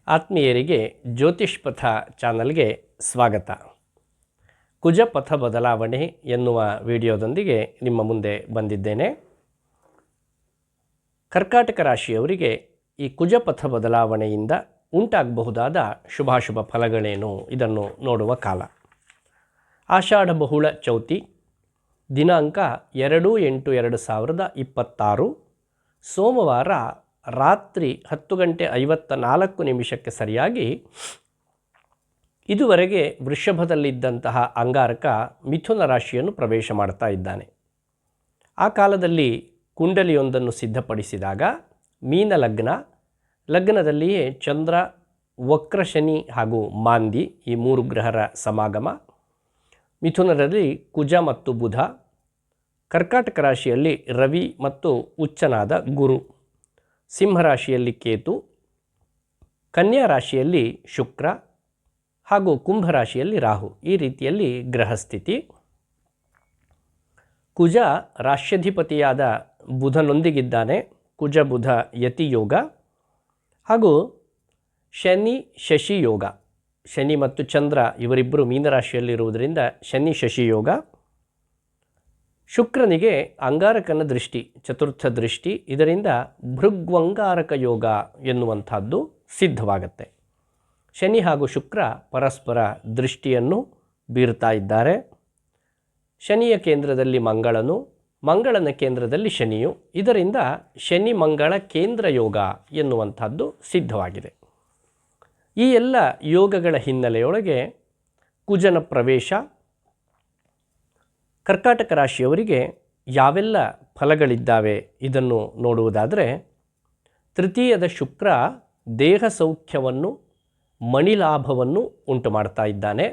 ಆತ್ಮೀಯರಿಗೆ ಜ್ಯೋತಿಷ್ಪಥ ಚಾನಲ್ಗೆ ಸ್ವಾಗತ. ಕುಜಪಥ ಬದಲಾವಣೆ ಎನ್ನುವ ವಿಡಿಯೋದೊಂದಿಗೆ ನಿಮ್ಮ ಮುಂದೆ ಬಂದಿದ್ದೇನೆ. ಕರ್ಕಾಟಕ ರಾಶಿಯವರಿಗೆ ಈ ಕುಜಪಥ ಬದಲಾವಣೆಯಿಂದ ಉಂಟಾಗಬಹುದಾದ ಶುಭಾಶುಭ ಫಲಗಳೇನು ಇದನ್ನು ನೋಡುವ ಕಾಲ. ಆಷಾಢ ಬಹುಳ ಚೌತಿ ದಿನಾಂಕ 2/8/2026 ಸೋಮವಾರ ರಾತ್ರಿ 10:54 ಸರಿಯಾಗಿ ಇದುವರೆಗೆ ವೃಷಭದಲ್ಲಿದ್ದಂತಹ ಅಂಗಾರಕ ಮಿಥುನ ರಾಶಿಯನ್ನು ಪ್ರವೇಶ ಮಾಡ್ತಾ ಇದ್ದಾನೆ. ಆ ಕಾಲದಲ್ಲಿ ಕುಂಡಲಿಯೊಂದನ್ನು ಸಿದ್ಧಪಡಿಸಿದಾಗ ಮೀನ ಲಗ್ನದಲ್ಲಿಯೇ ಚಂದ್ರ, ವಕ್ರಶನಿ ಹಾಗೂ ಮಾಂದಿ ಈ ಮೂರು ಗ್ರಹರ ಸಮಾಗಮ, ಮಿಥುನದಲ್ಲಿ ಕುಜ ಮತ್ತು ಬುಧ, ಕರ್ಕಾಟಕ ರಾಶಿಯಲ್ಲಿ ರವಿ ಮತ್ತು ಉಚ್ಚನಾದ ಗುರು, ಸಿಂಹರಾಶಿಯಲ್ಲಿ ಕೇತು, ಕನ್ಯಾ ರಾಶಿಯಲ್ಲಿ ಶುಕ್ರ ಹಾಗೂ ಕುಂಭರಾಶಿಯಲ್ಲಿ ರಾಹು, ಈ ರೀತಿಯಲ್ಲಿ ಗ್ರಹಸ್ಥಿತಿ. ಕುಜ ರಾಶ್ಯಧಿಪತಿಯಾದ ಬುಧನೊಂದಿಗಿದ್ದಾನೆ. ಕುಜ ಬುಧ ಯತಿ ಯೋಗ ಹಾಗೂ ಶನಿ ಶಶಿ ಯೋಗ. ಶನಿ ಮತ್ತು ಚಂದ್ರ ಇವರಿಬ್ಬರು ಮೀನರಾಶಿಯಲ್ಲಿರುವುದರಿಂದ ಶನಿ ಶಶಿ ಯೋಗ. ಶುಕ್ರನಿಗೆ ಅಂಗಾರಕನ ದೃಷ್ಟಿ, ಚತುರ್ಥ ದೃಷ್ಟಿ, ಇದರಿಂದ ಭೃಗ್ವಂಗಾರಕ ಯೋಗ ಎನ್ನುವಂಥದ್ದು ಸಿದ್ಧವಾಗುತ್ತೆ. ಶನಿ ಹಾಗೂ ಶುಕ್ರ ಪರಸ್ಪರ ದೃಷ್ಟಿಯನ್ನು ಬೀರ್ತಾ ಇದ್ದಾರೆ. ಶನಿಯ ಕೇಂದ್ರದಲ್ಲಿ ಮಂಗಳನು, ಮಂಗಳನ ಕೇಂದ್ರದಲ್ಲಿ ಶನಿಯು, ಇದರಿಂದ ಶನಿ ಮಂಗಳ ಕೇಂದ್ರ ಯೋಗ ಎನ್ನುವಂಥದ್ದು ಸಿದ್ಧವಾಗಿದೆ. ಈ ಎಲ್ಲ ಯೋಗಗಳ ಹಿನ್ನೆಲೆಯೊಳಗೆ ಕುಜನ ಪ್ರವೇಶ ಕರ್ಕಾಟಕ ರಾಶಿಯವರಿಗೆ ಯಾವೆಲ್ಲ ಫಲಗಳಿದ್ದಾವೆ ಇದನ್ನು ನೋಡುವುದಾದರೆ, ತೃತೀಯದ ಶುಕ್ರ ದೇಹ ಸೌಖ್ಯವನ್ನು, ಮಣಿಲಾಭವನ್ನು ಉಂಟು ಮಾಡ್ತಾ ಇದ್ದಾನೆ.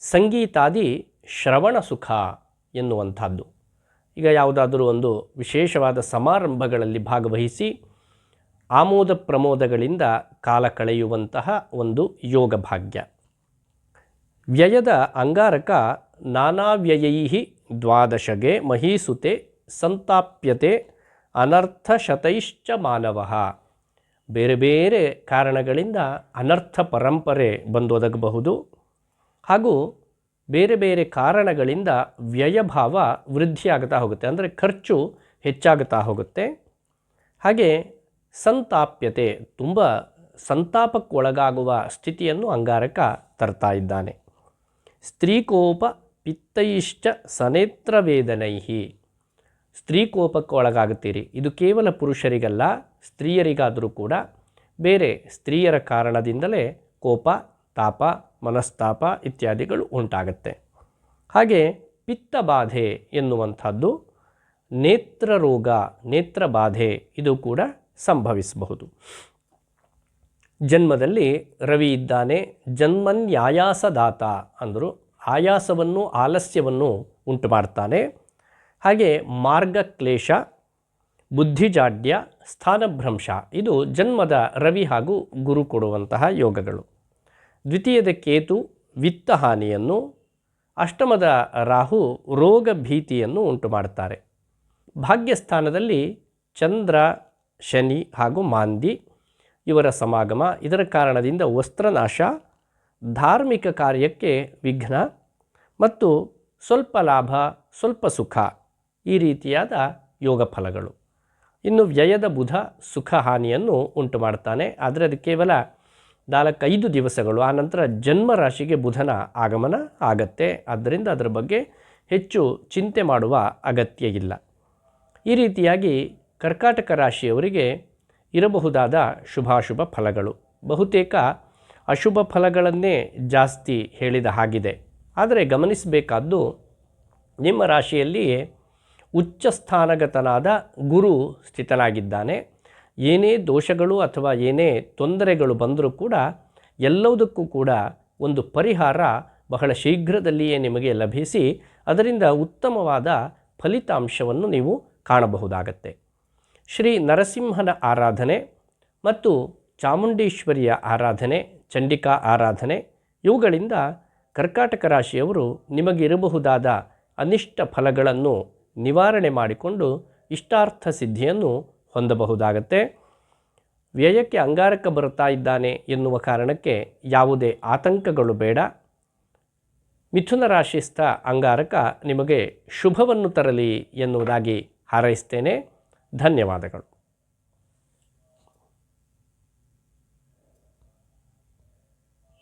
ಸಂಗೀತಾದಿ ಶ್ರವಣ ಸುಖ ಎನ್ನುವಂಥದ್ದು, ಈಗ ಯಾವುದಾದರೂ ಒಂದು ವಿಶೇಷವಾದ ಸಮಾರಂಭಗಳಲ್ಲಿ ಭಾಗವಹಿಸಿ ಆಮೋದ ಪ್ರಮೋದಗಳಿಂದ ಕಾಲ ಕಳೆಯುವಂತಹ ಒಂದು ಯೋಗ ಭಾಗ್ಯ. ವ್ಯಯದ ಅಂಗಾರಕ ನಾನಾ ವ್ಯಯೈಹಿ ದ್ವಾದಶಗೆ ಮಹೀಸುತೆ ಸಂತಾಪ್ಯತೆ ಅನರ್ಥಶತೈಶ್ಚ ಮಾನವಃ. ಬೇರೆ ಬೇರೆ ಕಾರಣಗಳಿಂದ ಅನರ್ಥ ಪರಂಪರೆ ಬಂದೊದಗಬಹುದು ಹಾಗೂ ಬೇರೆ ಬೇರೆ ಕಾರಣಗಳಿಂದ ವ್ಯಯಭಾವ ವೃದ್ಧಿಯಾಗುತ್ತಾ ಹೋಗುತ್ತೆ, ಅಂದರೆ ಖರ್ಚು ಹೆಚ್ಚಾಗುತ್ತಾ ಹೋಗುತ್ತೆ. ಹಾಗೆ ಸಂತಾಪ್ಯತೆ, ತುಂಬ ಸಂತಾಪಕ್ಕೊಳಗಾಗುವ ಸ್ಥಿತಿಯನ್ನು ಅಂಗಾರಕ ತರ್ತಾ ಇದ್ದಾನೆ. ಸ್ತ್ರೀಕೋಪ ಪಿತ್ತೈಶ್ಚ ಸನೇತ್ರ ವೇದನೈಹಿ. ಸ್ತ್ರೀಕೋಪಕ್ಕೆ ಒಳಗಾಗುತ್ತೀರಿ. ಇದು ಕೇವಲ ಪುರುಷರಿಗಲ್ಲ, ಸ್ತ್ರೀಯರಿಗಾದರೂ ಕೂಡ ಬೇರೆ ಸ್ತ್ರೀಯರ ಕಾರಣದಿಂದಲೇ ಕೋಪ, ತಾಪ, ಮನಸ್ತಾಪ ಇತ್ಯಾದಿಗಳು ಉಂಟಾಗುತ್ತೆ. ಹಾಗೆ ಪಿತ್ತಬಾಧೆ ಎನ್ನುವಂಥದ್ದು, ನೇತ್ರರೋಗ, ನೇತ್ರಬಾಧೆ ಇದು ಕೂಡ ಸಂಭವಿಸಬಹುದು. ಜನ್ಮದಲ್ಲಿ ರವಿ ಇದ್ದಾನೆ. ಜನ್ಮನ್ಯಾಯಾಸದಾತ ಅಂದರು, ಆಯಾಸವನ್ನು ಆಲಸ್ಯವನ್ನು ಉಂಟು ಮಾಡ್ತಾನೆ. ಹಾಗೆ ಮಾರ್ಗಕ್ಲೇಶ, ಬುದ್ಧಿಜಾಡ್ಯ, ಸ್ಥಾನಭ್ರಂಶ ಇದು ಜನ್ಮದ ರವಿ ಹಾಗೂ ಗುರು ಕೊಡುವಂತಹ ಯೋಗಗಳು. ದ್ವಿತೀಯದ ಕೇತು ವಿತ್ತಹಾನಿಯನ್ನು, ಅಷ್ಟಮದ ರಾಹು ರೋಗ ಭೀತಿಯನ್ನು ಉಂಟು ಮಾಡ್ತಾರೆ. ಭಾಗ್ಯಸ್ಥಾನದಲ್ಲಿ ಚಂದ್ರ, ಶನಿ ಹಾಗೂ ಮಾಂದಿ ಇವರ ಸಮಾಗಮ, ಇದರ ಕಾರಣದಿಂದ ವಸ್ತ್ರನಾಶ, ಧಾರ್ಮಿಕ ಕಾರ್ಯಕ್ಕೆ ವಿಘ್ನ ಮತ್ತು ಸ್ವಲ್ಪ ಲಾಭ, ಸ್ವಲ್ಪ ಸುಖ, ಈ ರೀತಿಯಾದ ಯೋಗ ಫಲಗಳು. ಇನ್ನು ವ್ಯಯದ ಬುಧ ಸುಖ ಹಾನಿಯನ್ನು ಉಂಟು ಮಾಡ್ತಾನೆ, ಆದರೆ ಅದು ಕೇವಲ 4-5 ದಿವಸಗಳು. ಆನಂತರ ಜನ್ಮರಾಶಿಗೆ ಬುಧನ ಆಗಮನ ಆಗತ್ತೆ. ಆದ್ದರಿಂದ ಅದರ ಬಗ್ಗೆ ಹೆಚ್ಚು ಚಿಂತೆ ಮಾಡುವ ಅಗತ್ಯ ಇಲ್ಲ. ಈ ರೀತಿಯಾಗಿ ಕರ್ಕಾಟಕ ರಾಶಿಯವರಿಗೆ ಇರಬಹುದಾದ ಶುಭಾಶುಭ ಫಲಗಳು. ಬಹುತೇಕ ಅಶುಭ ಫಲಗಳನ್ನೇ ಜಾಸ್ತಿ ಹೇಳಿದ ಹಾಗಿದೆ. ಆದರೆ ಗಮನಿಸಬೇಕಾದ್ದು, ನಿಮ್ಮ ರಾಶಿಯಲ್ಲಿಯೇ ಉಚ್ಚ ಸ್ಥಾನಗತನಾದ ಗುರು ಸ್ಥಿತನಾಗಿದ್ದಾನೆ. ಏನೇ ದೋಷಗಳು ಅಥವಾ ಏನೇ ತೊಂದರೆಗಳು ಬಂದರೂ ಕೂಡ ಎಲ್ಲದಕ್ಕೂ ಕೂಡ ಒಂದು ಪರಿಹಾರ ಬಹಳ ಶೀಘ್ರದಲ್ಲಿಯೇ ನಿಮಗೆ ಲಭಿಸಿ ಅದರಿಂದ ಉತ್ತಮವಾದ ಫಲಿತಾಂಶವನ್ನು ನೀವು ಕಾಣಬಹುದಾಗತ್ತೆ. ಶ್ರೀ ನರಸಿಂಹನ ಆರಾಧನೆ ಮತ್ತು ಚಾಮುಂಡೇಶ್ವರಿಯ ಆರಾಧನೆ, ಚಂಡಿಕಾ ಆರಾಧನೆ ಇವುಗಳಿಂದ ಕರ್ಕಾಟಕ ರಾಶಿಯವರು ನಿಮಗಿರಬಹುದಾದ ಅನಿಷ್ಟ ಫಲಗಳನ್ನು ನಿವಾರಣೆ ಮಾಡಿಕೊಂಡು ಇಷ್ಟಾರ್ಥ ಸಿದ್ಧಿಯನ್ನು ಹೊಂದಬಹುದಾಗತ್ತೆ. ವ್ಯಯಕ್ಕೆ ಅಂಗಾರಕ ಬರ್ತಾ ಇದ್ದಾನೆ ಎನ್ನುವ ಕಾರಣಕ್ಕೆ ಯಾವುದೇ ಆತಂಕಗಳು ಬೇಡ. ಮಿಥುನ ರಾಶಿಸ್ಥ ಅಂಗಾರಕ ನಿಮಗೆ ಶುಭವನ್ನು ತರಲಿ ಎನ್ನುವುದಾಗಿ ಹಾರೈಸ್ತೇನೆ. ಧನ್ಯವಾದಗಳು.